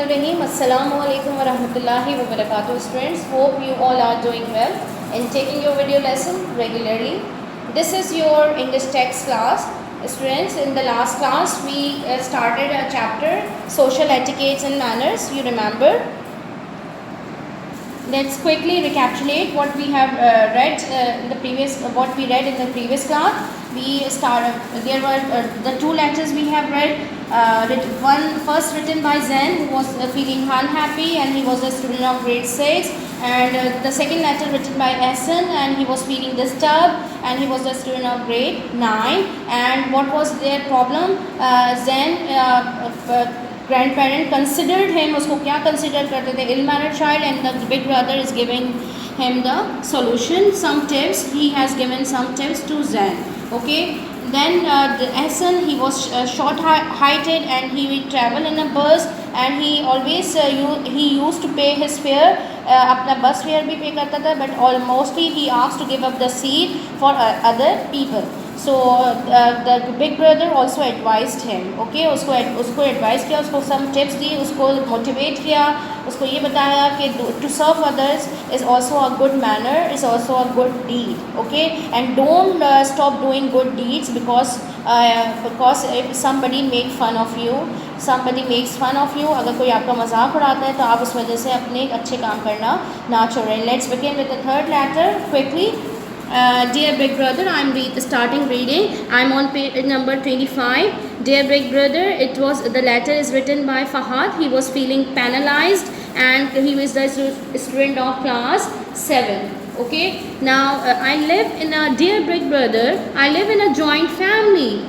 Bismillahirrahmanirrahim. Assalamu alaikum wa rahmatullahi wa barakatuh. Students, hope you all are doing well and taking your video lesson regularly. This is your English text class. Students, in the last class we started a chapter social etiquettes and manners. You remember? Let's quickly recapitulate what we have read in the previous class. There were the two letters we have read. One first written by Zen, who was feeling unhappy and he was a student of grade 6, and the second letter written by Essen, and he was feeling disturbed and he was a student of grade 9. And what was their problem? Zen grandparent considered him, उसको क्या consider करते थे, ill-mannered child, and the big brother is giving him the solution, some tips. He has given some tips to Zen. Okay, then the Essen, he was short-heighted and he would travel in a bus, and he always he used to pay his fare, अपना bus fare भी pay करता था, but mostly he asked to give up the seat for other people. So the big brother also advised him. Okay, उसको advise किया, उसको some tips दी, उसको motivate किया, उसको ये बताया कि to serve others is also a good manner, is also a good deed. Okay, and don't stop doing good deeds because if somebody makes fun of you, अगर कोई आपका मजाक उड़ाता है तो आप उस वजह से अपने अच्छे काम करना ना छोड़ें. Let's begin with the third letter quickly. Dear big brother, I'm starting reading. I'm on page number 25. Dear big brother, the letter is written by Fahad. He was feeling penalized and he was the student of class 7. Okay, now dear big brother, I live in a joint family.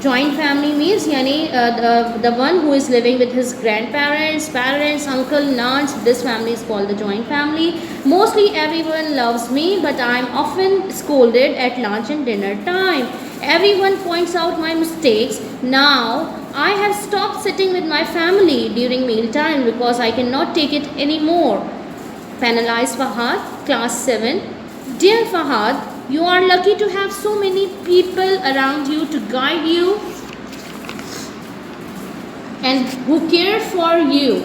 Joint family means the one who is living with his grandparents, parents, uncle, aunts. This family is called the joint family. Mostly everyone loves me, but I am often scolded at lunch and dinner time. Everyone points out my mistakes. Now I have stopped sitting with my family during meal time because I cannot take it anymore. Penalized Fahad, class 7. Dear Fahad, you are lucky to have so many people around you to guide you and who care for you.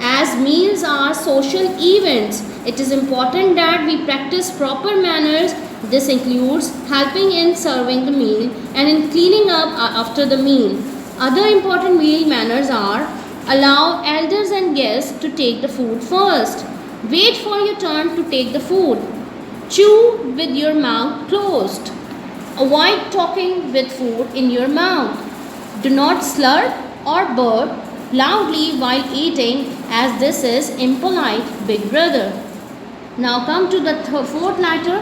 As meals are social events, it is important that we practice proper manners. This includes helping in serving the meal and in cleaning up after the meal. Other important meal manners are: allow elders and guests to take the food first. Wait for your turn to take the food. Chew with your mouth closed. Avoid talking with food in your mouth. Do not slurp or burp loudly while eating, as this is impolite, big brother. Now come to the fourth letter.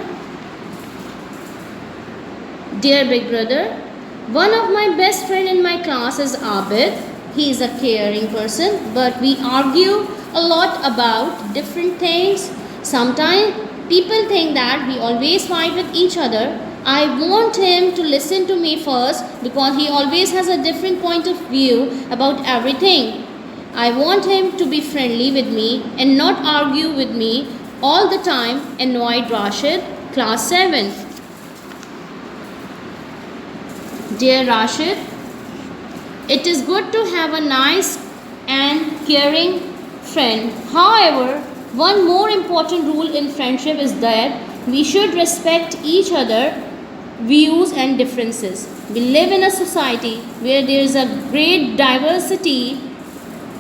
Dear big brother, one of my best friend in my class is Abid. He is a caring person, but we argue a lot about different things. Sometimes people think that we always fight with each other. I want him to listen to me first because he always has a different point of view about everything. I want him to be friendly with me and not argue with me all the time. Annoyed Rashid, class 7. Dear Rashid, it is good to have a nice and caring friend. However, one more important rule in friendship is that we should respect each other's views and differences. We live in a society where there is a great diversity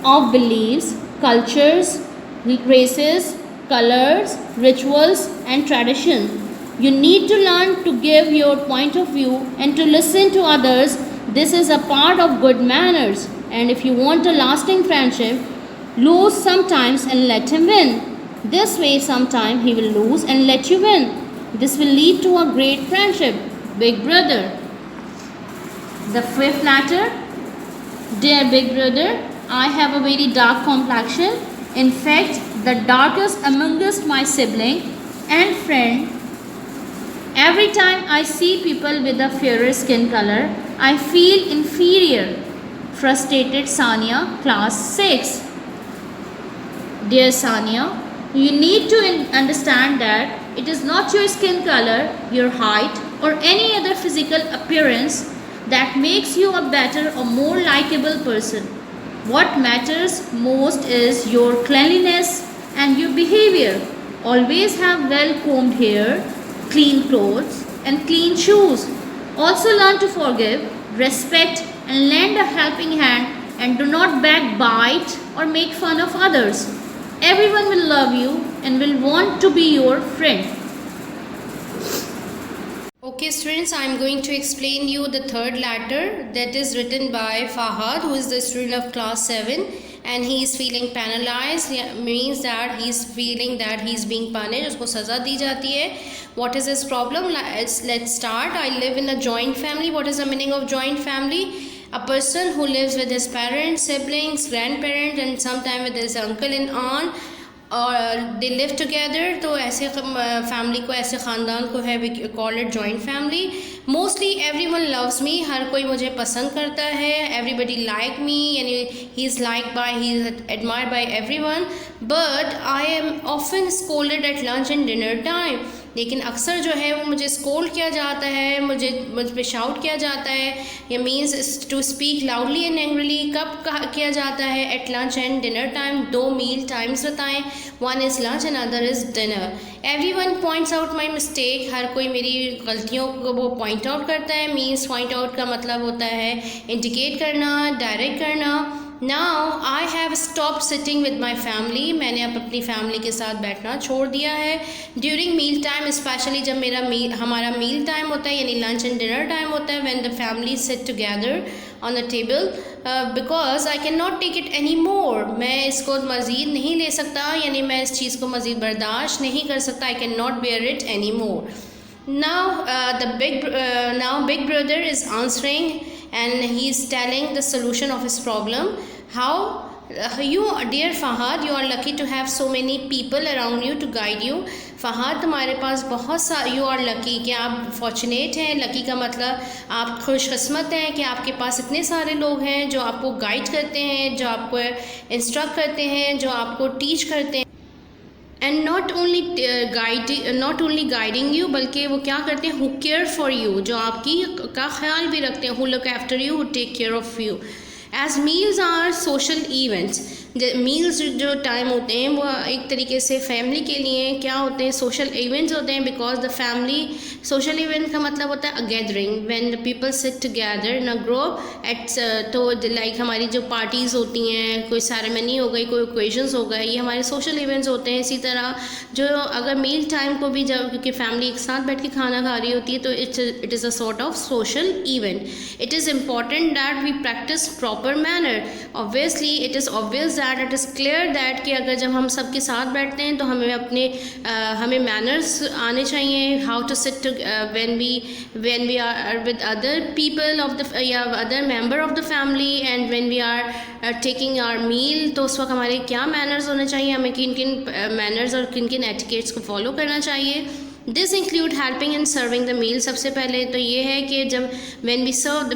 of beliefs, cultures, races, colors, rituals, and traditions. You need to learn to give your point of view and to listen to others. This is a part of good manners. And if you want a lasting friendship, lose sometimes and let him win. This way, sometime he will lose and let you win. This will lead to a great friendship, big brother. The fifth letter. Dear big brother, I have a very dark complexion. In fact, the darkest amongst my sibling and friend. Every time I see people with a fairer skin color, I feel inferior. Frustrated Sania, class 6. Dear Sania, you need to understand that it is not your skin color, your height, or any other physical appearance that makes you a better or more likable person. What matters most is your cleanliness and your behavior. Always have well-combed hair, clean clothes, and clean shoes. Also learn to forgive, respect, and lend a helping hand, and do not backbite or make fun of others. Everyone will love you and will want to be your friend. Okay students, I am going to explain you the third letter that is written by Fahad, who is the student of class 7, and he is feeling penalized, means that he is feeling that he is being punished, उसको सज़ा दी जाती है. What is his problem? Let's start. I live in a joint family. What is the meaning of joint family? A person who lives with his parents, siblings, grandparents, and sometimes with his uncle and aunt, और they live together. तो ऐसे family को, ऐसे ख़ानदान को है we call it joint family. Mostly everyone loves me, हर कोई मुझे पसंद करता है. एवरीबडी लाइक मी, यानी he is like by, he is admired by everyone. But I am often scolded at lunch and dinner time. लेकिन अक्सर जो है वो मुझे स्कोल्ड किया जाता है, मुझ पे शाउट किया जाता है. ये means to speak loudly and angrily. कब किया जाता है? At lunch and dinner time. 2 meal times बताएं. One is lunch and other is dinner. Everyone points out my mistake. हर कोई मेरी गलतियों को वो पॉइंट आउट करता है. मीन्स पॉइंट आउट का मतलब होता है इंडिकेट करना, डायरेक्ट करना. Now I have stop sitting with my family. मैंने अब अपनी फैमिली के साथ बैठना छोड़ दिया है. ड्यूरिंग मील टाइम, स्पेशली जब हमारा मील टाइम होता है, यानी लंच एंड डिनर टाइम होता है, when the family sit together on the table, because I can not take it any more. मैं इसको मज़ीद नहीं ले सकता, यानी मैं इस चीज़ को मज़ीद बर्दाश्त नहीं कर सकता. I can not bear it any more. Now big brother is answering and he is telling the solution of his problem. How you, dear Fahad, you are lucky to have so many people around you to guide you. Fahadh, तुम्हारे पास बहुत सा, you are lucky, कि आप fortunate हैं. Lucky का मतलब आप खुशकिस्मत हैं कि आपके पास इतने सारे लोग हैं जो आपको गाइड करते हैं, जो आपको इंस्ट्रक्ट करते हैं, जो आपको टीच करते हैं. And not only guiding you, बल्कि वो क्या करते हैं? हु केयर फॉर यू, जो आपकी का ख्याल भी रखते हैं. Who look after you, who take care of you. As meals are social events. Meals जो टाइम होते हैं वो एक तरीके से फैमिली के लिए क्या होते हैं? सोशल इवेंट्स होते हैं. Because the family, social event का मतलब होता है a gathering, when the people sit together in a group at. तो लाइक हमारी जो पार्टीज़ होती हैं, कोई सेरेमनी हो गई, कोई ओकेजन्स हो गए, ये हमारे सोशल इवेंट्स होते हैं. इसी तरह जो अगर मील टाइम को भी, जब क्योंकि फैमिली एक साथ बैठ के खाना खा रही होती है, तो it is a sort of social event. It is important that we practice proper manner. Obviously it is obvious that, it is clear that कि अगर जब हम सबके साथ बैठते हैं तो हमें अपने हमें मैनर्स आने चाहिए. How to sit when we are with other people of the other member of the family, and when we are taking our meal, तो उस वक्त हमारे क्या मैनर्स होने चाहिए, हमें किन किन मैनर्स और किन किन एटिकेट्स को फॉलो करना चाहिए. This include helping in serving the meal. सबसे पहले तो ये है कि जब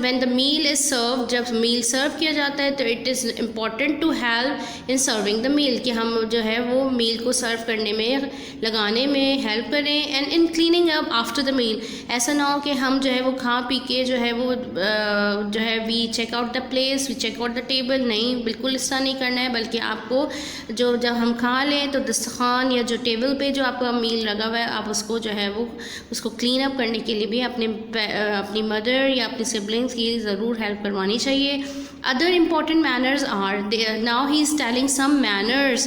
when the meal is served, जब मील सर्व किया जाता है, तो it is important to help in serving the meal, कि हम जो है वो मील को सर्व करने में, लगाने में हेल्प करें. And in cleaning up after the meal. ऐसा ना हो कि हम जो है वो खा पी के जो है वो जो है we check out the place, we check out the table. नहीं, बिल्कुल ऐसा नहीं करना है, बल्कि आपको जब हम खा लें तो दस्तरखान या जो टेबल पे जो आपका मील लगा हुआ है, आप उसको जो है वो उसको क्लीन अप करने के लिए भी अपनी मदर या अपनी सिबलिंग्स की ज़रूर हेल्प करवानी चाहिए. Other important manners are, now he is telling some manners,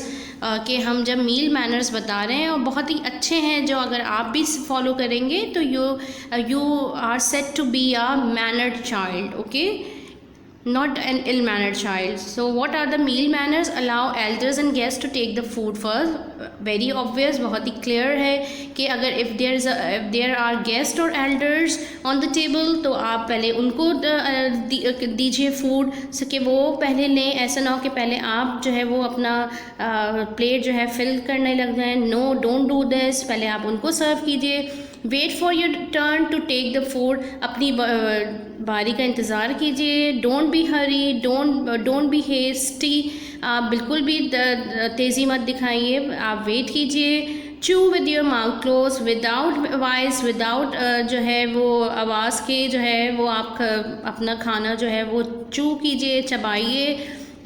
कि हम जब मील मैनर्स बता रहे हैं और बहुत ही अच्छे हैं, जो अगर आप भी फॉलो करेंगे तो you are set to be a mannered child. Okay, not an ill-mannered child. So what are the meal manners? Allow elders and guests to take the food first. Very obvious, बहुत ही clear है कि अगर if there are guests or elders on the table, तो आप पहले उनको दीजिए food, कि वो पहले लें. ऐसा ना हो कि पहले आप जो है वो अपना प्लेट जो है फिल करने लग जाएं. No, don't do this. पहले आप उनको सर्व कीजिए. Wait for your turn to take the food. अपनी बारी का इंतज़ार कीजिए. Don't be hurry, don't be hasty. आप बिल्कुल भी तेज़ी मत दिखाइए, आप वेट कीजिए. चू with your mouth close, without voice, without जो है वो आवाज़ के जो है वो आप अपना खाना जो है वो चू कीजिए, चबाइए.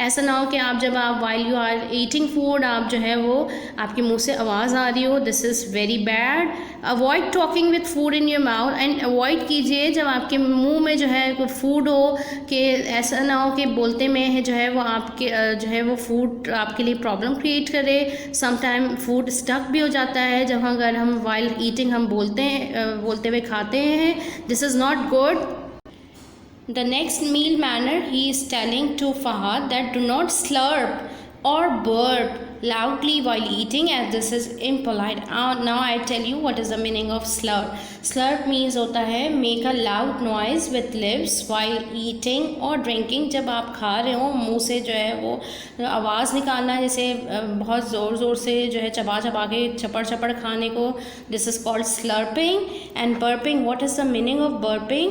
ऐसा ना हो कि आप जब आप while you are eating food आप जो है वो आपके मुंह से आवाज़ आ रही हो, this is very bad. Avoid talking with food in your mouth, and avoid कीजिए जब आपके मुंह में जो है कोई फूड हो कि ऐसा ना हो कि बोलते में है जो है वो आपके जो है वो फूड आपके लिए प्रॉब्लम क्रिएट करे। समटाइम फूड स्टक भी हो जाता है जब अगर हम वाइल ईटिंग हम बोलते हुए खाते हैं, this is not good. The next meal manner, he is telling to Fahad that do not slurp or burp loudly while eating, as this is impolite. Now I tell you what is the meaning of slurp. Slurp means होता है make a loud noise with lips while eating or drinking। जब आप खा रहे हो मुंह से जो है वो आवाज़ निकालना, जैसे बहुत ज़ोर ज़ोर से जो है चबा चबा के चपड़ चपड़ खाने को, this is called slurping। And burping, what is the meaning of burping?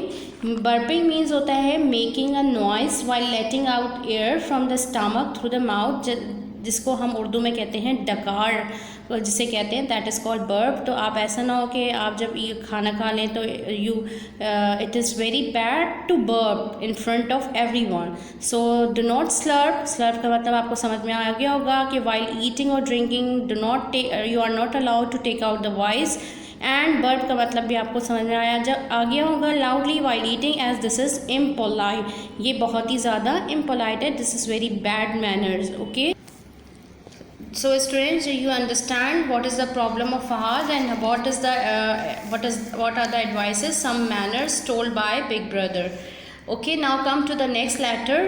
Burping means होता है making a noise while letting out air from the stomach through the mouth, जिसको हम उर्दू में कहते हैं डकार, जिसे कहते हैं दैट इज़ कॉल्ड बर्प। तो आप ऐसा ना हो कि आप जब ये खाना खा लें तो it is very bad to burp in front of everyone. So do not slurp. Slurp का मतलब आपको समझ में आ गया होगा कि वाइल ईटिंग और drinking do not you are not allowed to take out the voice. And burp का मतलब भी आपको समझ में आ गया होगा loudly while eating, as this is impolite. ये बहुत ही ज़्यादा इम्पोलाइट है, this is very bad manners. Okay, so students, you understand what is the problem of Fahad and what are the advices, some manners told by big brother. Okay, now come to the next letter.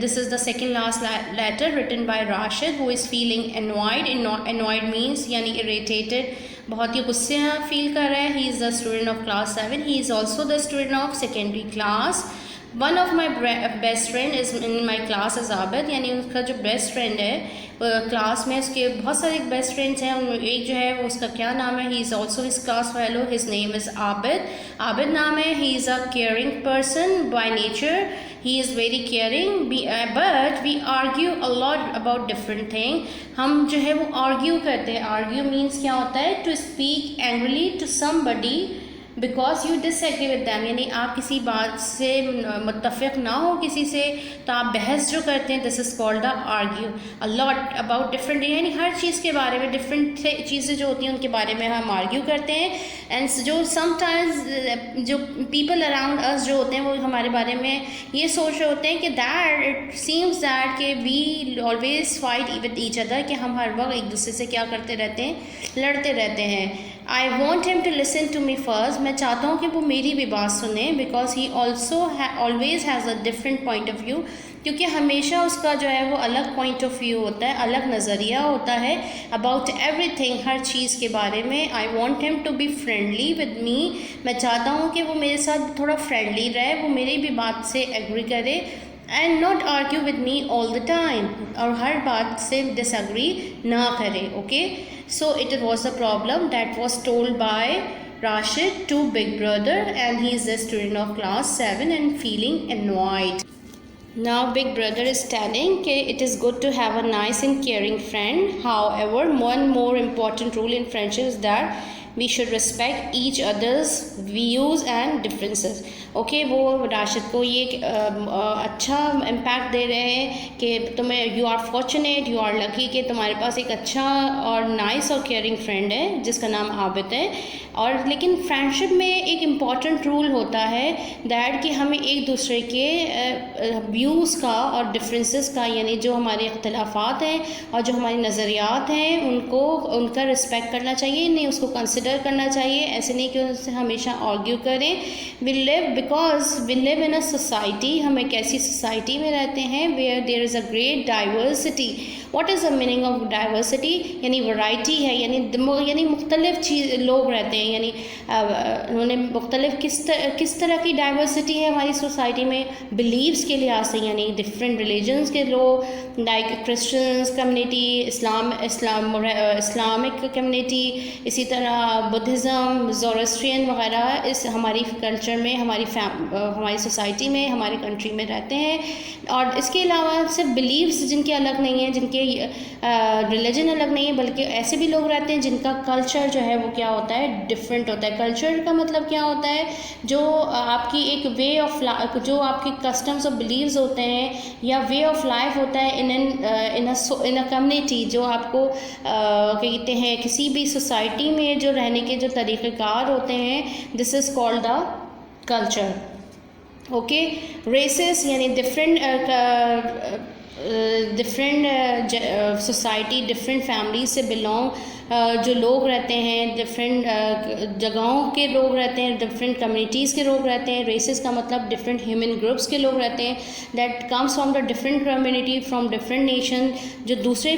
This is the second last letter written by Rashid, who is feeling annoyed. Annoyed means यानी irritated, बहुत ही गुस्से feel कर रहा है। He is the student of class 7. He is also the student of secondary class. One of my best friend is in my class is Abid, यानी उसका जो best friend है क्लास में, उसके बहुत सारे बेस्ट फ्रेंड्स हैं, उनमें एक जो है वो उसका क्या नाम है, he is also his class fellow, his name is Abid. Abid नाम है। He is a caring person by nature, he is very caring, but we argue a lot about different thing. हम जो है वो आर्ग्यू करते हैं। आर्ग्यू मीन्स क्या होता है, to speak angrily to somebody because you disagree with them, यानी आप किसी बात से मुत्तफ़िक़ ना हो किसी से तो आप बहस जो करते हैं, this is called the argue. A lot about different, यानी हर चीज़ के बारे में डिफरेंट चीज़ें जो होती हैं उनके बारे में हम आर्ग्यू करते हैं। एंड जो समटाइम्स जो पीपल अराउंड अस जो होते हैं वो हमारे बारे में ये सोच रहे होते हैं कि दैट इट सीम्स दैट कि we always fight with each other, कि हम हर वक्त एक दूसरे से क्या करते रहते हैं, लड़ते रहते हैं। I want him to listen to me first, मैं चाहता हूँ कि वो मेरी भी बात सुने, because he also always has a different point of view, क्योंकि हमेशा उसका जो है वो अलग पॉइंट ऑफ व्यू होता है, अलग नज़रिया होता है अबाउट एवरीथिंग, हर चीज़ के बारे में। I want him to be friendly with me, मैं चाहता हूँ कि वो मेरे साथ थोड़ा फ्रेंडली रहे, वो मेरी भी बात से एग्री करे, and not argue with me all the time, और हर बात से डिसएग्री ना करे। Okay, so it was a problem that was told by Rashid to big brother, and he is a student of class 7 and feeling annoyed. Now big brother is telling that it is good to have a nice and caring friend. However, one more important rule in friendship is that we should respect each other's views and differences. Okay, वो राशिद को ये अच्छा impact दे रहे हैं कि तुम्हें you are fortunate, you are lucky कि तुम्हारे पास एक अच्छा और नाइस और केयरिंग फ्रेंड है जिसका नाम आबिद है। और लेकिन फ्रेंडशिप में एक इम्पॉर्टेंट रूल होता है दैट कि हमें एक दूसरे के व्यूज़ का और डिफरेंसेस का, यानी जो हमारे इख्तिलाफात हैं और जो हमारे नज़रियात हैं उनका रिस्पेक्ट करना चाहिए, नहीं उसको कंसिडर करना चाहिए। ऐसे नहीं कि उससे हमेशा आर्ग्यू करें। Because we live in a society, हम एक ऐसी सोसाइटी में रहते हैं where there is a great diversity. What is the meaning of diversity? यानी वैरायटी है, यानी मुख्तलिफ चीज़ लोग रहते हैं, यानी उन्होंने मुख्तलिफ किस तरह की डाइवर्सिटी है हमारी सोसाइटी में, बिलीव्स के लिहाज से, यानी डिफरेंट रिलीजन्स के लोग, like Christians community, Islamic community, इसी तरह बुद्धिज़्म, ज़ोरोस्ट्रियन वगैरह इस हमारी कल्चर में, हमारी सोसाइटी में, हमारी कंट्री में रहते हैं। और इसके अलावा सिर्फ बिलीव्स जिनके अलग नहीं हैं, जिनके रिलीजन अलग नहीं है, बल्कि ऐसे भी लोग रहते हैं जिनका कल्चर जो है वो क्या होता है, डिफरेंट होता है। कल्चर का मतलब क्या होता है, जो आपकी एक वे ऑफ जो आपके कस्टम्स और बिलीव्स होते हैं या वे ऑफ लाइफ होता है इन अ कम्युनिटी, जो आपको कहते हैं किसी भी सोसाइटी में जो रहने के जो तरीक़ेकार होते हैं, this is called the culture. Okay, races यानी डिफरेंट सोसाइटी, डिफरेंट फैमिली से बिलोंग जो लोग रहते हैं, डिफरेंट जगहों के लोग रहते हैं, डिफरेंट कम्युनिटीज़ के लोग रहते हैं। रेसेस का मतलब डिफरेंट ह्यूमन ग्रुप्स के लोग रहते हैं, that comes from the different community from different nation, जो दूसरे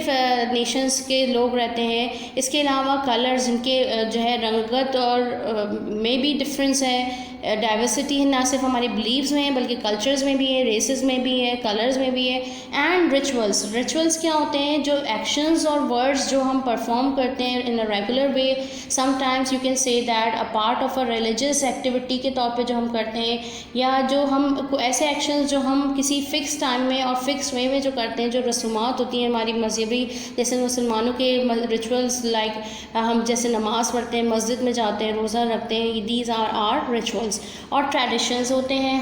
नेशंस के लोग रहते हैं। इसके अलावा कलर्स, जिनके जो है रंगत और में भी डिफरेंस है, डाइवर्सिटी है, ना सिर्फ हमारे बिलीव्स में है बल्कि कल्चर्स में भी है, रेसेस में भी है, कलर्स में भी है। एंड रिचुअल्स क्या होते हैं, जो एक्शंस और वर्ड्स जो हम परफॉर्म करते हैं in a regular way, sometimes you can say that a part of a religious activity के तौर पे जो हम करते हैं, या जो हम ऐसे एक्शंस जो हम किसी फ़िक्स टाइम में और फिक्स वे में जो करते हैं, जो रसूमात होती हैं हमारी मजहबी, जैसे मुसलमानों के रिचुअल्स, लाइक हम जैसे नमाज़ पढ़ते हैं, मस्जिद में जाते हैं, रोज़ा रखते हैं, दीज आर रिचुअल्स। और ट्रेडिशंस होते हैं,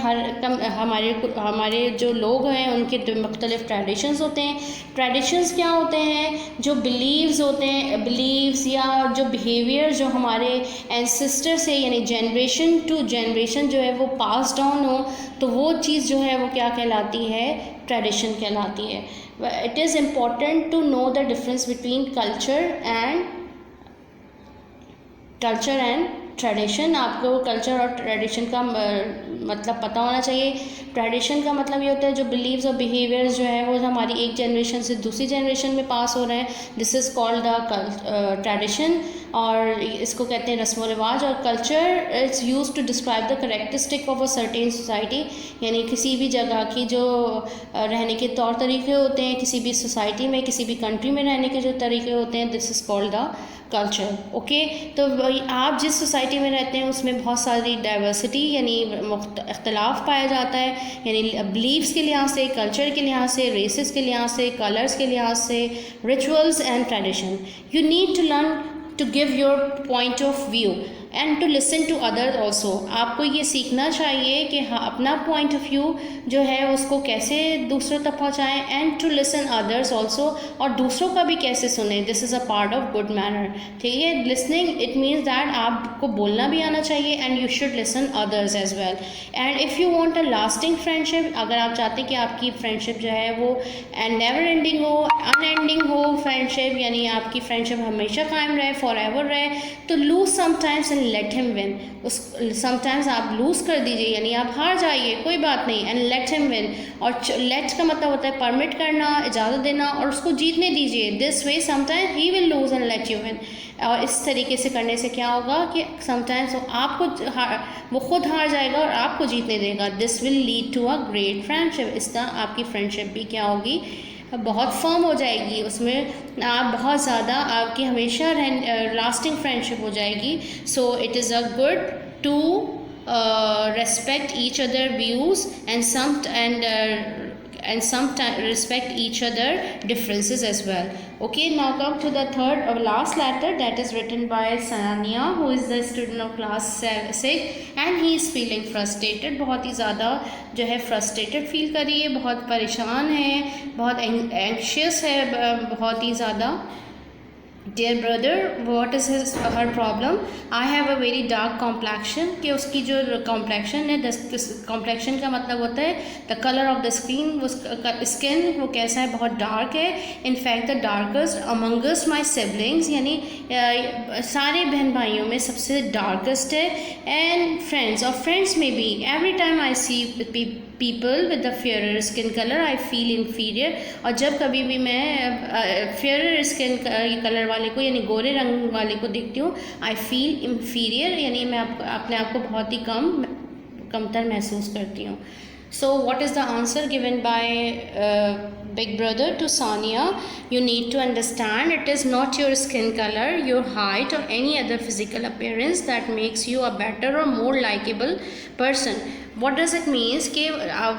हमारे जो लोग हैं उनके मुख्तलिफ ट्रेडिशंस होते हैं। ट्रेडिशंस क्या होते हैं, जो बिलीव्स होते हैं, बिलीव्स या जो बिहेवियर जो हमारे एंसेस्टर से यानी जनरेशन टू जनरेशन जो है वो पास डाउन हो, तो वो चीज़ जो है वो क्या कहलाती है, ट्रेडिशन कहलाती है। It is important to know the difference between culture and tradition. आपको कल्चर और ट्रेडिशन का मतलब पता होना चाहिए। ट्रेडिशन का मतलब ये होता है जो बिलीव्स और बिहेवियर्स जो है वो हमारी एक जनरेशन से दूसरी जनरेशन में पास हो रहे हैं, this is called the tradition, और इसको कहते हैं रस्म व रिवाज। और culture is use to describe the characteristic of a certain society, यानी किसी भी जगह की जो रहने के तौर तरीके होते हैं, किसी भी सोसाइटी में, किसी भी कंट्री में रहने के जो तरीके होते हैं, this is called the culture. Okay, तो आप जिस सोसाइटी में रहते हैं उसमें बहुत सारी डाइवर्सिटी यानी इख्तलाफ पाया जाता है, यानी बिलीव्स के लिहाज से, कल्चर के लिहाज से, रेसेस के लिहाज से, कलर्स के लिहाज से, rituals and tradition. You need to learn to give your point of view and to listen to other also. आपको ये सीखना चाहिए कि हाँ, अपना पॉइंट ऑफ व्यू जो है उसको कैसे दूसरों तक पहुँचाएँ, and to listen others also, और दूसरों का भी कैसे सुने। This is a part of good manner. ठीक है, लिसनिंग इट मीन्स दैट आपको बोलना भी आना चाहिए, and you should listen others as well. And if you want a lasting friendship, अगर आप चाहते हैं कि आपकी फ्रेंडशिप जो है वो नेवर एंडिंग हो, अनएंडिंग हो फ्रेंडशिप, यानी आपकी फ्रेंडशिप हमेशा कायम रहे, फॉर एवर रहे, तो lose sometimes and let him win. Sometimes आप लूज़ कर दीजिए, यानी आप हार जाइए, कोई बात नहीं, एंड लेट हिम विन। और लेट का मतलब होता है परमिट करना, इजाज़त देना, और उसको जीतने दीजिए। This way sometimes he will lose and let you win. और इस तरीके से करने से क्या होगा कि समटाइम्स वो खुद हार जाएगा और आपको जीतने देगा। This will lead to a great friendship. इस तरह आपकी फ्रेंडशिप भी क्या होगी, बहुत फर्म हो जाएगी, उसमें आप बहुत ज़्यादा, आपकी हमेशा लास्टिंग फ्रेंडशिप हो जाएगी। So it is a good to respect each other views and sometimes respect each other differences as well. Okay, now come to the third or last letter, that is written by Sania, who is the student of class 6, and he is feeling frustrated. बहुत ही ज़्यादा जो है frustrated feel कर रही है, बहुत परेशान है, बहुत anxious है, बहुत ही ज़्यादा। Dear brother, what is her problem? I have a very dark complexion। कि उसकी जो complexion है, complexion का मतलब होता है the color of the skin, वो skin वो कैसा है, बहुत dark है। In fact the darkest amongst my siblings, यानी सारे बहन भाइयों में सबसे darkest है। And friends, और friends में भी, every time I see people with the fairer skin color I feel inferior। और जब कभी भी मैं fairer skin कलर वाले को यानी गोरे रंग वाले को देखती हूँ, I feel inferior, यानी मैं अपने आप को बहुत ही कमतर महसूस करती हूँ। So what is the answer given by big brother to Sania? You need to understand it is not your skin color, your height or any other physical appearance that makes you a better or more likable person. What does it means कि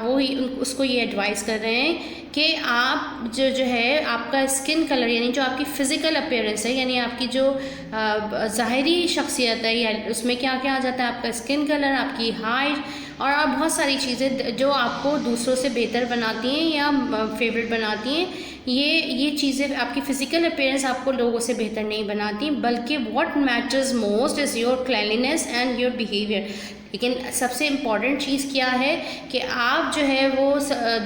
वो उसको ये advice कर रहे हैं कि आप जो है आपका स्किन कलर यानी जो आपकी फ़िज़िकल अपीयरेंस है, यानी आपकी जो ज़ाहिरी शख्सियत है, या उसमें क्या क्या आ जाता है, आपका स्किन कलर, आपकी हाइट और आप बहुत सारी चीज़ें जो आपको दूसरों से बेहतर बनाती हैं या फेवरेट बनाती हैं, ये चीज़ें आपकी फ़िज़िकल अपीयरेंस आपको लोगों से बेहतर नहीं बनाती, बल्कि what matters most is your cleanliness and your behaviour. लेकिन सबसे इम्पॉर्टेंट चीज़ क्या है कि आप जो है वो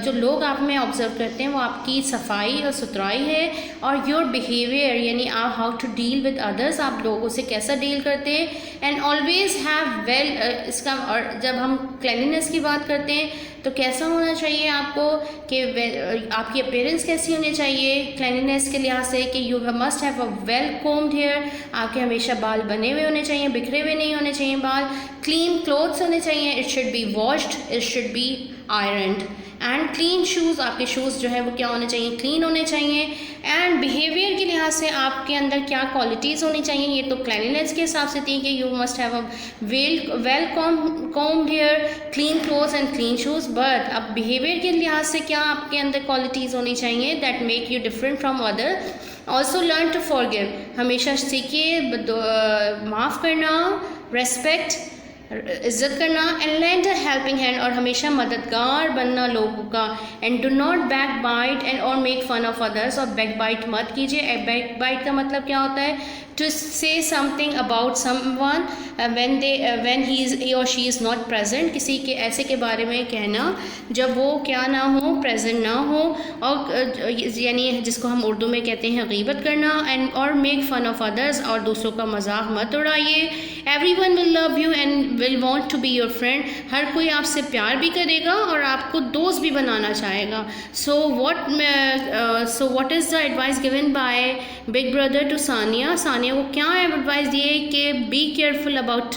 जो लोग आप में ऑब्ज़र्व करते हैं वो आपकी सफाई और सुथराई है, और योर बिहेवियर यानी आप how to deal with others, आप लोगों से कैसा डील करते हैं, एंड ऑलवेज़ हैव वेल इसका। और जब हम क्लीनलीनेस की बात करते हैं तो कैसा होना चाहिए आपको कि आपकी अपीयरेंस कैसी होनी चाहिए क्लीनलीनेस के लिहाज से, कि you must have a well combed hair, आपके हमेशा बाल बने हुए होने चाहिए, बिखरे हुए नहीं होने चाहिए बाल, क्लीन क्लोथ्स होने चाहिए, it should be washed, it should be ironed, and clean shoes, आपके शूज़ जो है वो क्या होने चाहिए, क्लीन होने चाहिए। एंड बिहेवियर के लिहाज से आपके अंदर क्या क्वालिटीज़ होनी चाहिए, ये तो क्लीनलीनेस के हिसाब से थी कि you must have a well combed hair, clean clothes and clean shoes. But अब बिहेवियर के लिहाज से क्या आपके अंदर क्वालिटीज़ होनी चाहिए that make you different from other. Also learn to forgive, हमेशा सीखिए माफ़ करना, रेस्पेक्ट, इज़्ज़त करना, and lend a helping hand, और हमेशा मददगार बनना लोगों का। And do not backbite and और मेक फन ऑफ अदर्स, और बैक बाइट मत कीजिए। बैक बाइट का मतलब क्या होता है, to say something about someone when he or she is not present, किसी के ऐसे के बारे में कहना जब वो क्या ना हो, प्रेजेंट ना हो, और यानी जिसको हम उर्दू में कहते हैं गीबत करना। एंड और मेक फन ऑफ अदर्स, और दूसरों का मजाक मत उड़ाइए। Everyone will love you and will want to be your friend, हर कोई आपसे प्यार भी करेगा और आपको दोस्त भी बनाना चाहेगा। So what is the advice given by big brother to Sania, Sania को क्या एडवाइस दिए कि be careful about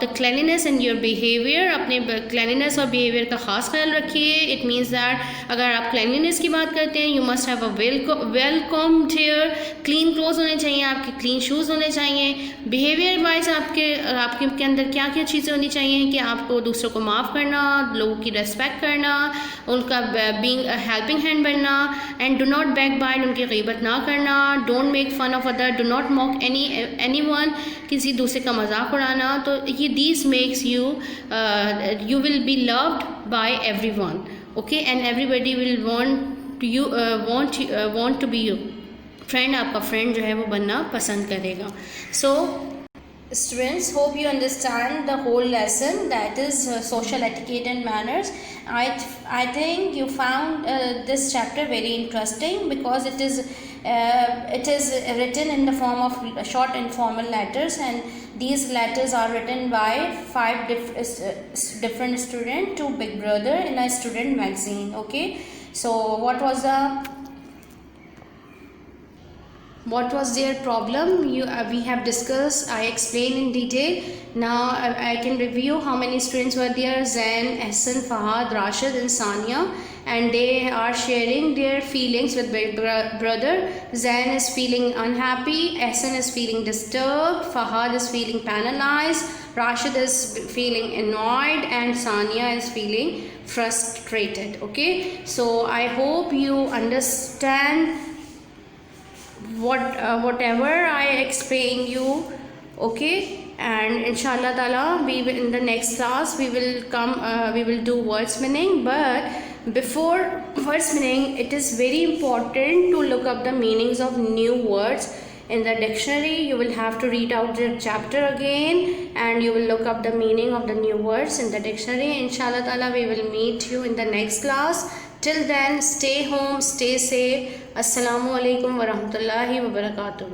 the cleanliness and your behaviour, अपने क्लीनलीनेस और बिहेवियर का ख़ास ख्याल रखिए। इट मीन्स दैट अगर आप क्लीनलीनेस की बात करते हैं, you must have a well combed hair, clean clothes होने चाहिए, आपके क्लीन शूज़ होने चाहिए। बिहेवियर वाइज आपके अंदर क्या क्या चीज़ें होनी चाहिए कि आपको दूसरों को माफ़ करना, लोगों की रेस्पेक्ट करना, उनका बीइंग हेल्पिंग हैंड बनना, and do not backbite, उनकी गीबत ना करना, don't make fun of other, do not mock anyone, किसी दूसरे का मजाक उड़ाना। तो ये this makes you will be loved by everyone, okay, and everybody will want to be you friend, आपका फ्रेंड जो है वो बनना पसंद करेगा। सो students, hope you understand the whole lesson, that is social etiquette and manners. I think you found this chapter very interesting because it is written in the form of short informal letters, and these letters are written by 5 different students to Big Brother in a student magazine. Okay, so what was their problem? We have discussed, I explained in detail. Now I can review how many students were there: Zain, Ahsan, Fahad, Rashid and Sania, and they are sharing their feelings with Big Brother. Zain is feeling unhappy, Ahsan is feeling disturbed, Fahad is feeling penalized, Rashid is feeling annoyed, and Sania is feeling frustrated. Okay, so I hope you understand whatever I explain you, okay, and inshallah ta'ala we will, in the next class we will do words meaning. But before words meaning, it is very important to look up the meanings of new words in the dictionary. You will have to read out the chapter again and you will look up the meaning of the new words in the dictionary. Inshallah ta'ala we will meet you in the next class. Till then, stay home, stay safe. Assalamu alaikum wa rahmatullahi wa barakatuh.